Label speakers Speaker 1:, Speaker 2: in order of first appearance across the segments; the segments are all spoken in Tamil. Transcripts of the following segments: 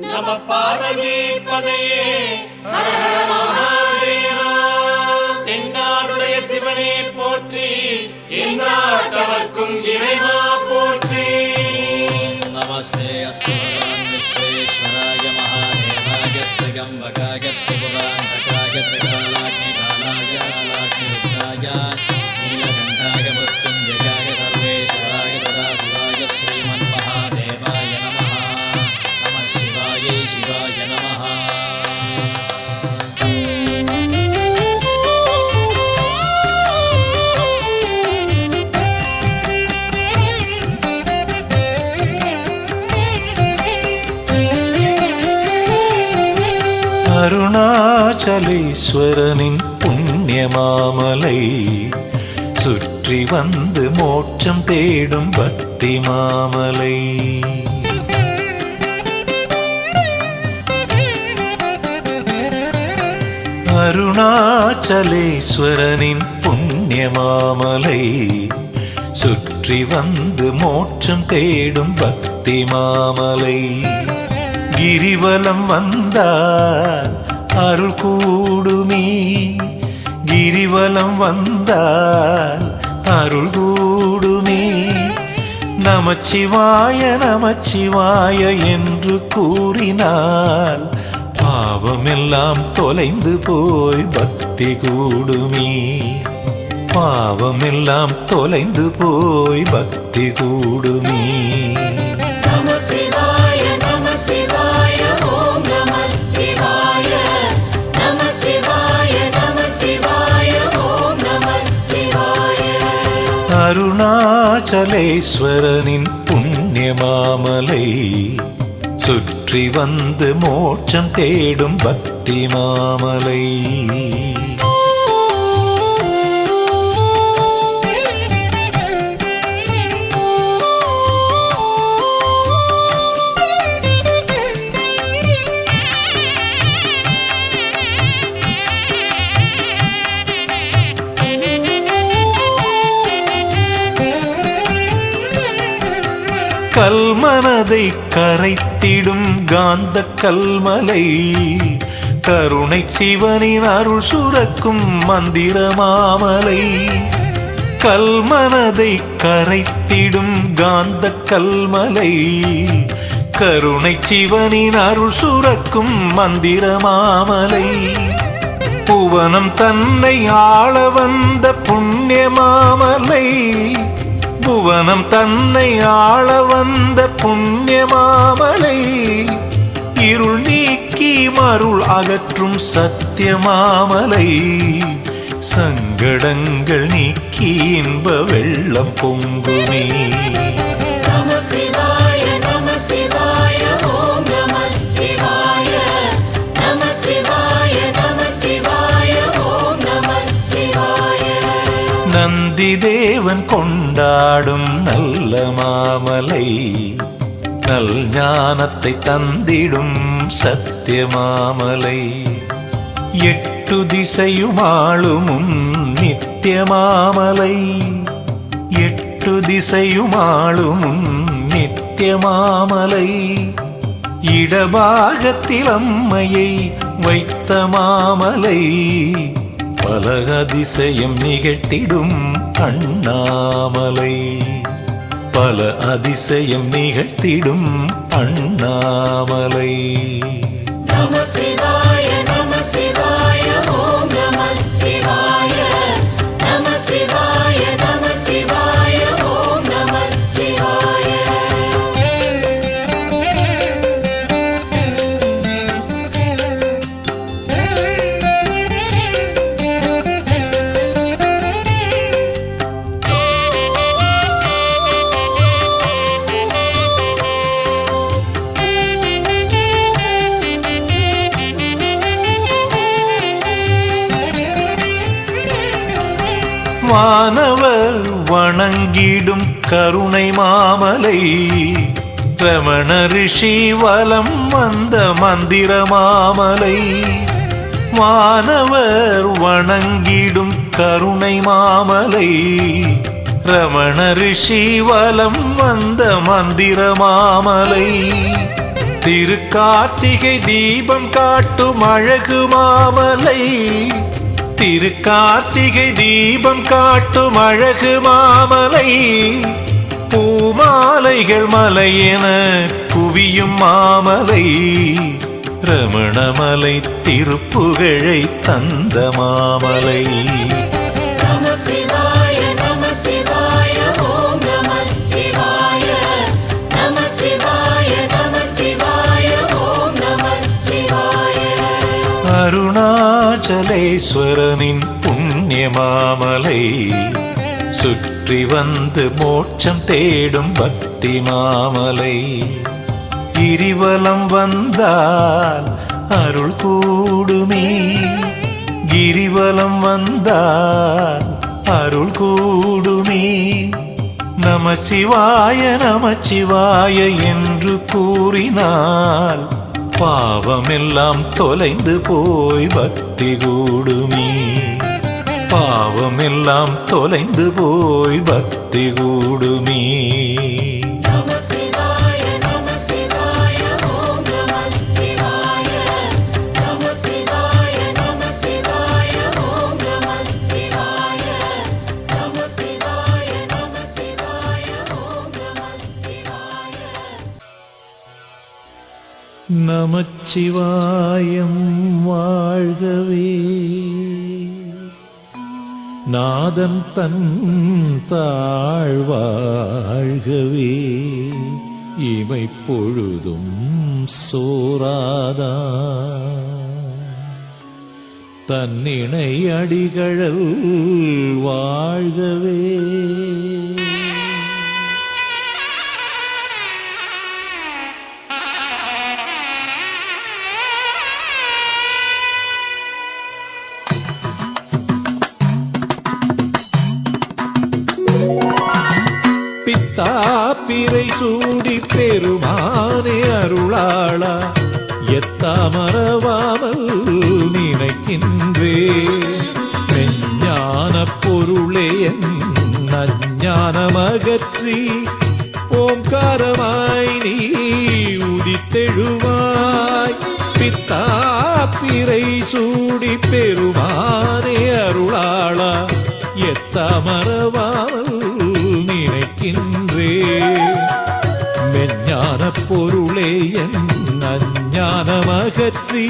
Speaker 1: நம பார்வதி பதையே ஹர ஹர மகாதேவா. தென்னாடுடைய சிவனே போற்றி, எந்நாட்டவர்க்கும் இறைவா போற்றி.
Speaker 2: நமஸ்தே அஸ்து பகவான் விஸ்வேஸ்வராய மகாதேவாய த்ரியம்பகாய த்ரிபுராந்தகாய த்ரிகாலாக்னி காலாய காலாக்னி ருத்ராய நீலகண்டாய மృత్యుంజయాయ சர்வேஸ்வராய சதாசிவாய ஸ்ரீமன் மகாதேவாய நமः. நமः சிவாய சிவாய நமः.
Speaker 3: அருணாச்சலேஸ்வரனின் புண்ணியமாமலை சுற்றி வந்து மோட்சம் தேடும் பக்தி மாமலை. அருணாச்சலேஸ்வரனின் புண்ணியமாமலை சுற்றி வந்து மோட்சம் தேடும் பக்தி மாமலை. கிரிவலம் வந்தால் அருள் கூடுமே, கிரிவலம் வந்தால் அருள் கூடுமே. நமச்சிவாய நமச்சிவாய என்று கூறினால் பாவமெல்லாம் தொலைந்து போய் பக்தி கூடுமே. பாவமெல்லாம் தொலைந்து போய் பக்தி கூடுமே.
Speaker 1: நம சிவாய நம சிவாய ஓம் நம சிவாய. நம சிவாய நம சிவாய ஓம் நம சிவாய.
Speaker 3: அருணாச்சலேஸ்வரனின் புண்ணியமாமலை சுற்றி வந்து மோட்சம் தேடும் பக்தி மாமலை. கல்மனதை கரைத்திடும் காந்த கல்மலை, கருணை சிவனின் அருள் சுரக்கும் மந்திர மாமலை. கல்மனதை கரைத்திடும் காந்த கல்மலை, கருணை சிவனின் அருள் சுரக்கும் மந்திர மாமலை. புவனம் தன்னை ஆள வந்த புண்ணிய மாமலை, புவனம் தன்னை ஆள வந்த புண்ணிய மாமலை. இருள் நீக்கி மருள் அகற்றும் சத்திய மாமலை, சங்கடங்கள் நீக்கி இன்ப வெள்ளம் பொங்குமே.
Speaker 1: நம சிவாய நம சிவாய ஓம் நம சிவாய. நம சிவாய நம சிவாய ஓம் நம சிவாய.
Speaker 3: நந்தி தேவன் கொண்டாடும் நல்ல மாமலை, நல் ஞானத்தை தந்திடும் சத்திய மாமலை. எட்டு திசையுமாளும் நித்திய மாமலை, எட்டு திசையுமாளும் நித்திய மாமலை. இடபாகத்தில் அம்மையை வைத்த மாமலை, பல அதிசயம் நிகழ்த்திடும் அண்ணாமலை, பல அதிசயம் நிகழ்த்திடும் அண்ணாமலை.
Speaker 1: நம சிவாய நம சிவாய ஓம் நம சிவாய. நம சிவாய நம சிவாய ஓம் நம சிவாய.
Speaker 3: வானவர் வணங்கிடும் கருணை மாமலை, ரமண ரிஷி வலம் வந்த மந்திர மாமலை. வானவர் வணங்கிடும் கருணை மாமலை, ரமண ரிஷி வலம் வந்த மந்திர மாமலை. திருக்கார்த்திகை தீபம் காட்டும் அழகு மாமலை, திருக்கார்த்திகை தீபம் காட்டும் அழகு மாமலை, பூமாலைகள் மலையென குவியும் மாமலை, ரமணமலை திருப்புகழை தந்த மாமலை.
Speaker 1: நம சிவாய நம சிவாய ஓம் நம சிவாய நம சிவாய நம சிவாய ஓம் நம சிவாய.
Speaker 3: அருணாச்சலேஸ்வரனின் புண்ணிய மாமலை, சுற்றி வந்து மோட்சம் தேடும் பக்தி மாமலை, கிரிவலம் வந்தால் அருள் கூடுமே, கிரிவலம் வந்தால் அருள் கூடுமே. நம சிவாய நமச்சிவாய என்று கூறினால் பாவமெல்லாம் தொலைந்து போய் பக்தி கூடுமே, பாவமெல்லாம் தொலைந்து போய் பக்தி கூடுமே.
Speaker 1: நம சிவாய நம சிவாய ஓம் நம சிவாய நம சிவாய நம சிவாய ஓம் நம சிவாய நம சிவாய நம சிவாய ஓம் நம சிவாய.
Speaker 3: நமச்சிவாயம் வாழ்கவே, நாதன் தன் தாழ்வாழ்கவே, இமை பொழுதும் சோராதா தன்னிணை அடிகழல் வாழ்கவே. பிறை சூடி பெருமானே அருளாளா, எத்தாமரவாமல் நினைக்கின்றே, மெஞ்ஞான பொருளே என் அஞ்ஞானமகற்றி ஓம்காரமாய் நீ உதித்தெழுவாய். பித்தா பிறை சூடி பெருமானே அருளாளா, எத்தாமரவாமல் நினைக்கின்றே, மெஞ்ஞான பொருளே என் அஞ்ஞானமகற்றி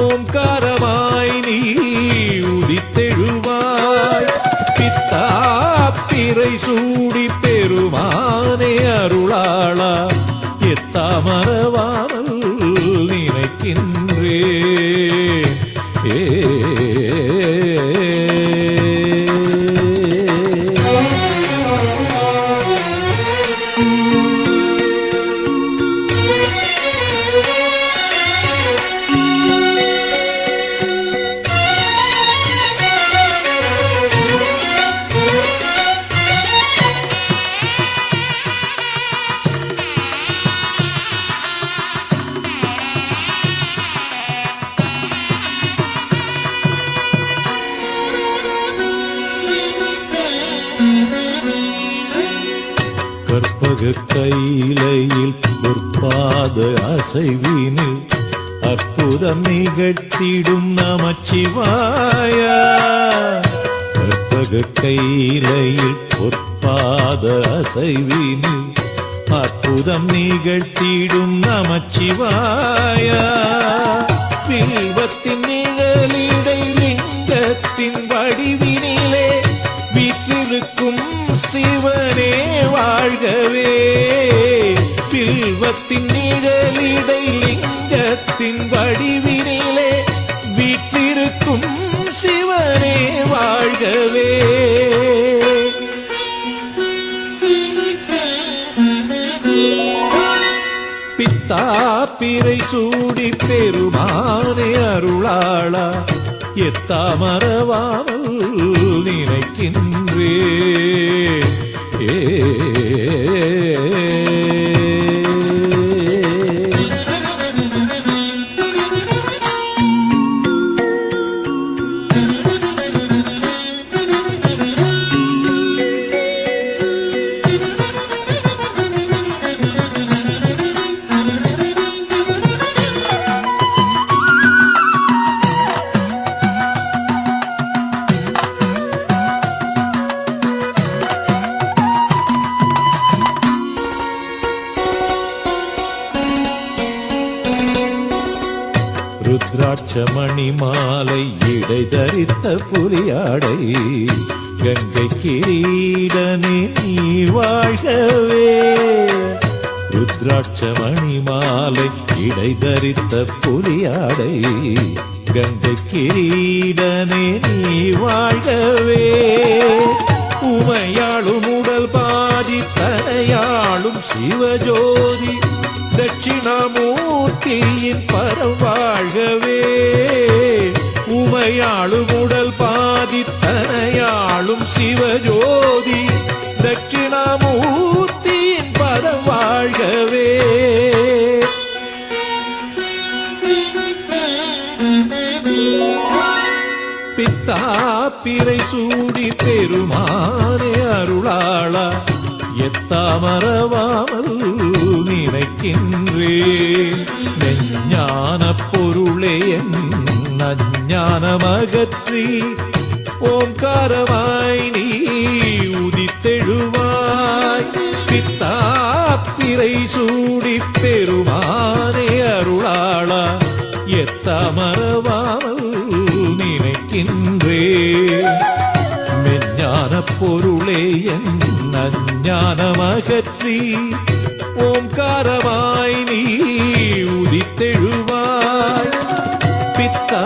Speaker 3: ஓம்காரமாய் நீ உதித்தெழுவாய். பித்தா பிறை சூடி பெருமானே அருளாளா, எத்தாமரவாமல் நினைக்கின்றே. கற்பக கையிலையில் பொற்பாத அசைவினில் அற்புதம் நிகழ்த்திடும் நமச்சிவாய. கற்பக கையிலையில் பொற்பாத அசைவினில் அற்புதம் நிகழ்த்திடும் நமச்சிவாய. வில்வத்தின் நிழலிடை லிங்கத்தின் வடிவினிலே வீற்றிருக்கும் சிவனே வாழ்கவே. வில்வத்தின் நிழலிடை லிங்கத்தின் வடிவினிலே வீற்றிருக்கும் சிவனே வாழ்கவே. பித்தா பிறை சூடி பெருமானே அருளாளா, எத்தாமரவாமல் நினைக்கின்றே. ருத்ராட்சமணி மாலை இடை தரித்த புலியாடை கங்கை கிரீடனே நீ வாழ்கவே. ருத்ராட்சமணி மாலை இடை தரித்த புலியாடை கங்கை கிரீடனே நீ வாழ்கவே. உமையாளும் உடல் பாதி தனையாளும் சிவஜோதி தட்சிணாமூர்த்தியின் பரம் வாழ்கவே. உமையாளும் உடல் பாதி தனையாளும் சிவஜோதி தட்சிணாமூர்த்தியின் பரம் வாழ்கவே. பித்தா பிறை சூடி பெருமானே அருளாளா எத்தாமரவாமல் நினைக்கின்றேன். ஞான பொருளே என் அஞ்ஞானமகற்றி ஓம்காரமாய் நீ உதித்தெழுவாய். பித்தா பிறை சூடி பெருமானே அருளாளா எத்தாமரவாமல் நினைக்கின்றேன். மெஞ்ஞான பொருளே என் அஞ்ஞானமகற்றி ஓம்காரமாய் நீ உதித்தெழுவாய். பித்தா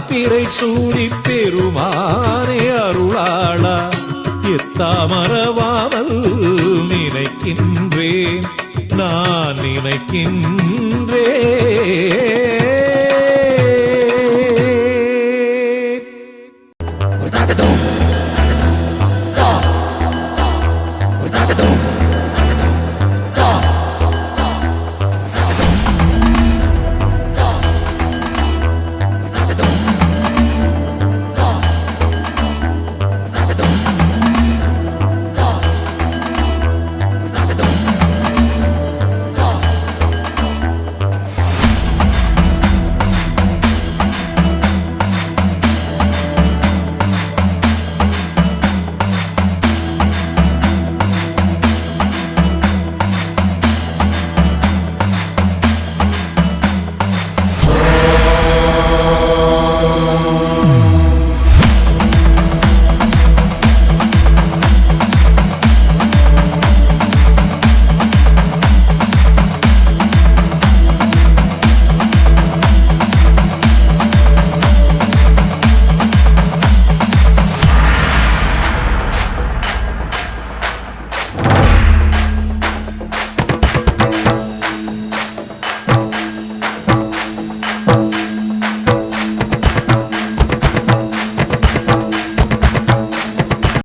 Speaker 3: பிறை சூடி பெருமானே அருளாளா எத்தாமரவாமல் நினைக்கின்றேன் நான் நினைக்கின்றேன்.